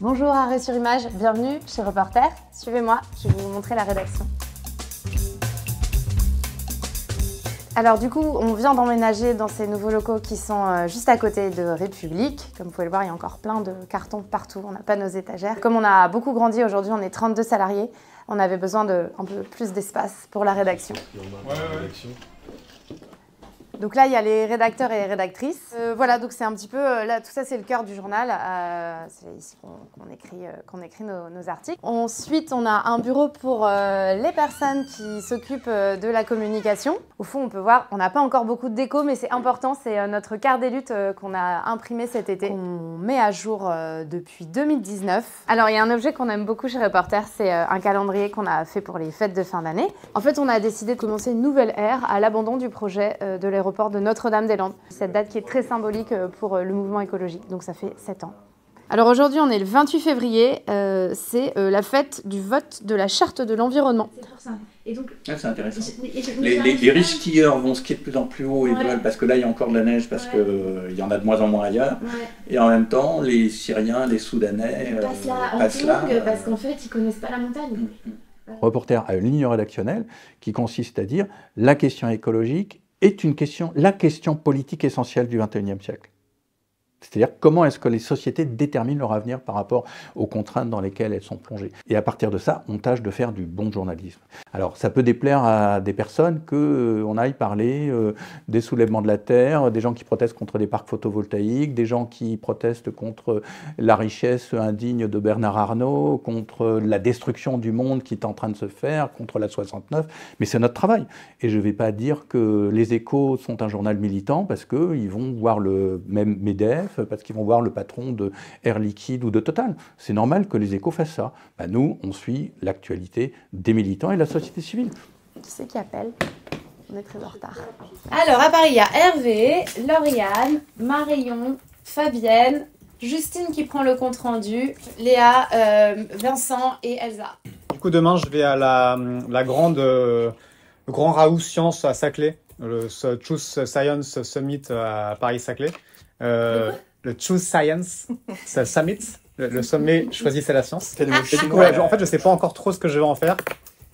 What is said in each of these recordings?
Bonjour Arrêt sur Image, bienvenue chez Reporter. Suivez-moi, je vais vous montrer la rédaction. Alors du coup, on vient d'emménager dans ces nouveaux locaux qui sont juste à côté de République. Comme vous pouvez le voir, il y a encore plein de cartons partout, on n'a pas nos étagères. Comme on a beaucoup grandi, aujourd'hui on est 32 salariés, on avait besoin d'un peu plus d'espace pour la rédaction. Donc là, il y a les rédacteurs et les rédactrices. Voilà, donc c'est un petit peu, là, tout ça, c'est le cœur du journal. C'est ici qu'on écrit nos articles. Ensuite, on a un bureau pour les personnes qui s'occupent de la communication. Au fond, on peut voir, on n'a pas encore beaucoup de déco, mais c'est important, c'est notre carte des luttes qu'on a imprimé cet été. On met à jour depuis 2019. Alors, il y a un objet qu'on aime beaucoup chez Reporter, c'est un calendrier qu'on a fait pour les fêtes de fin d'année. En fait, on a décidé de commencer une nouvelle ère à l'abandon du projet de l'aéroport de Notre-Dame-des-Landes. Cette date qui est très symbolique pour le mouvement écologique, donc ça fait 7 ans. Alors aujourd'hui, on est le 28 février, c'est la fête du vote de la charte de l'environnement. C'est pour ça. Et donc, c'est intéressant. Les riches skieurs vont skier de plus en plus haut et veulent, parce que là il y a encore de la neige, parce qu'il y en a de moins en moins ailleurs. Et en même temps, les Syriens, les Soudanais passent là parce qu'en fait, ils ne connaissent pas la montagne. Reporter a une ligne rédactionnelle qui consiste à dire la question écologique est la question politique essentielle du XXIe siècle. C'est-à-dire comment est-ce que les sociétés déterminent leur avenir par rapport aux contraintes dans lesquelles elles sont plongées. Et à partir de ça, on tâche de faire du bon journalisme. Alors ça peut déplaire à des personnes qu'on aille parler des soulèvements de la terre, des gens qui protestent contre des parcs photovoltaïques, des gens qui protestent contre la richesse indigne de Bernard Arnault, contre la destruction du monde qui est en train de se faire, contre la 69. Mais c'est notre travail. Et je ne vais pas dire que les Échos sont un journal militant parce qu'ils vont voir le même MEDEF, parce qu'ils vont voir le patron de Air Liquide ou de Total. C'est normal que les Échos fassent ça. Ben nous, on suit l'actualité des militants et de la société civile. Qui c'est qui appelle? On est très en retard. Alors, à Paris, il y a Hervé, Lauriane, Marion, Fabienne, Justine qui prend le compte-rendu, Léa, Vincent et Elsa. Du coup, demain, je vais à le grand Raoult Science à Saclay, le Choose Science Summit à Paris-Saclay. Le Choose Science Summit, le sommet Choisissez la science. Et du coup, en fait, je sais pas encore trop ce que je vais en faire.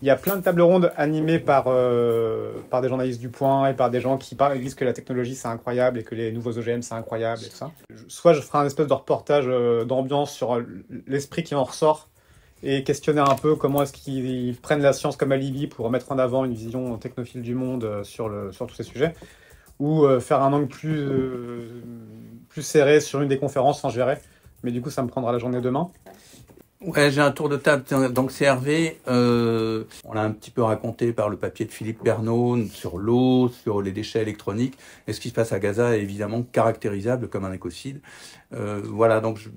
Il y a plein de tables rondes animées par des journalistes du Point et par des gens qui disent que la technologie c'est incroyable et que les nouveaux OGM c'est incroyable et tout ça. Soit je ferai un espèce de reportage d'ambiance sur l'esprit qui en ressort et questionner un peu comment est-ce qu'ils prennent la science comme alibi pour mettre en avant une vision technophile du monde sur tous ces sujets. Ou faire un angle plus serré sur une des conférences, enfin je verrai. Mais du coup, ça me prendra la journée demain. Ouais, j'ai un tour de table. Donc c'est Hervé. On l'a un petit peu raconté par le papier de Philippe Pernaut sur l'eau, sur les déchets électroniques. Et ce qui se passe à Gaza est évidemment caractérisable comme un écocide. Voilà, donc je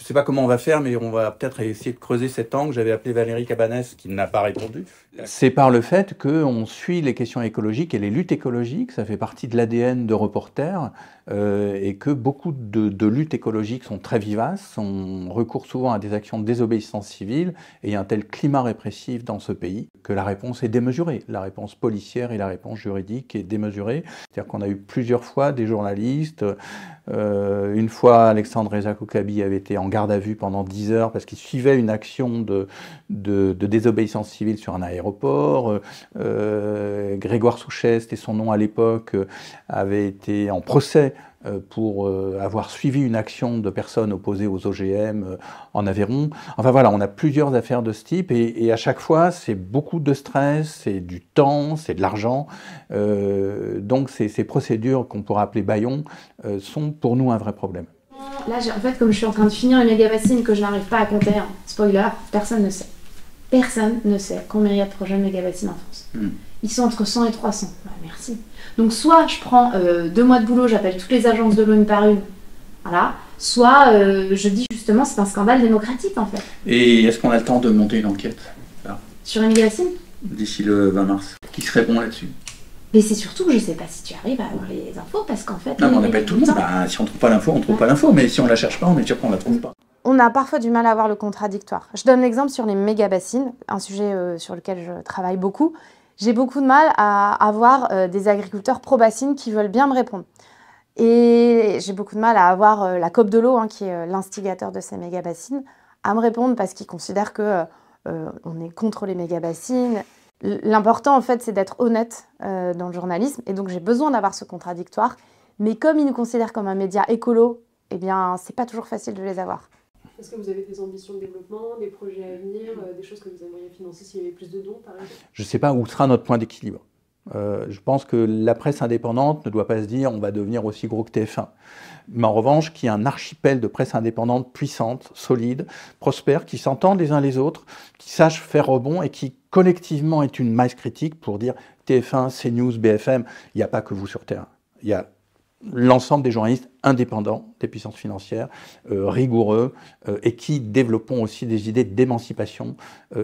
ne sais pas comment on va faire, mais on va peut-être essayer de creuser cet angle. J'avais appelé Valérie Cabanès, qui n'a pas répondu. C'est par le fait qu'on suit les questions écologiques et les luttes écologiques, ça fait partie de l'ADN de Reporter, et que beaucoup de luttes écologiques sont très vivaces, on recourt souvent à des actions de désobéissance civile, et il y a un tel climat répressif dans ce pays que la réponse est démesurée. La réponse policière et la réponse juridique est démesurée. C'est-à-dire qu'on a eu plusieurs fois des journalistes, une fois Alexandre Reza Koukabi avait été en garde à vue pendant 10 heures parce qu'il suivait une action de désobéissance civile sur un aéroport. Grégoire Souchet, c'était son nom à l'époque, avait été en procès pour avoir suivi une action de personnes opposées aux OGM en Aveyron. Enfin voilà, on a plusieurs affaires de ce type et à chaque fois, c'est beaucoup de stress, c'est du temps, c'est de l'argent. Donc ces procédures qu'on pourrait appeler bâillons sont pour nous un vrai problème. Là, en fait, comme je suis en train de finir une mégabassine que je n'arrive pas à compter, spoiler, personne ne sait. Personne ne sait combien il y a de projets de mégabassines en France. Ils sont entre 100 et 300. Ouais, merci. Donc soit je prends 2 mois de boulot, j'appelle toutes les agences de l'eau une par une, voilà. Soit je dis justement c'est un scandale démocratique en fait. Et est-ce qu'on a le temps de monter une enquête là, sur une mégabassine d'ici le 20 mars? Qui se répond là-dessus? Mais c'est surtout que je sais pas si tu arrives à avoir les infos parce qu'en fait... Non, mais on appelle tout le monde. Bah, si on trouve pas l'info, on trouve pas l'info. Mais si on la cherche pas, on est sûr qu'on la trouve pas. On a parfois du mal à voir le contradictoire. Je donne l'exemple sur les méga-bassines, un sujet sur lequel je travaille beaucoup. J'ai beaucoup de mal à avoir des agriculteurs pro-bassines qui veulent bien me répondre. Et j'ai beaucoup de mal à avoir la COP de l'eau, hein, qui est l'instigateur de ces méga-bassines, à me répondre parce qu'ils considèrent que on est contre les méga-bassines. L'important, en fait, c'est d'être honnête dans le journalisme. Et donc, j'ai besoin d'avoir ce contradictoire. Mais comme ils nous considèrent comme un média écolo, eh bien, c'est pas toujours facile de les avoir. Est-ce que vous avez des ambitions de développement, des projets à venir, des choses que vous aimeriez financer s'il y avait plus de dons, par exemple? Je ne sais pas où sera notre point d'équilibre. Je pense que la presse indépendante ne doit pas se dire on va devenir aussi gros que TF1. Mais en revanche, qu'il y ait un archipel de presse indépendante puissante, solide, prospère, qui s'entendent les uns les autres, qui sachent faire rebond et qui collectivement est une masse critique pour dire TF1, CNews, BFM, il n'y a pas que vous sur terrain. Il y a l'ensemble des journalistes indépendants des puissances financières, rigoureux, et qui développons aussi des idées d'émancipation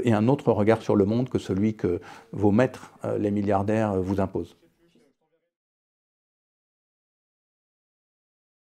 et un autre regard sur le monde que celui que vos maîtres, les milliardaires, vous imposent.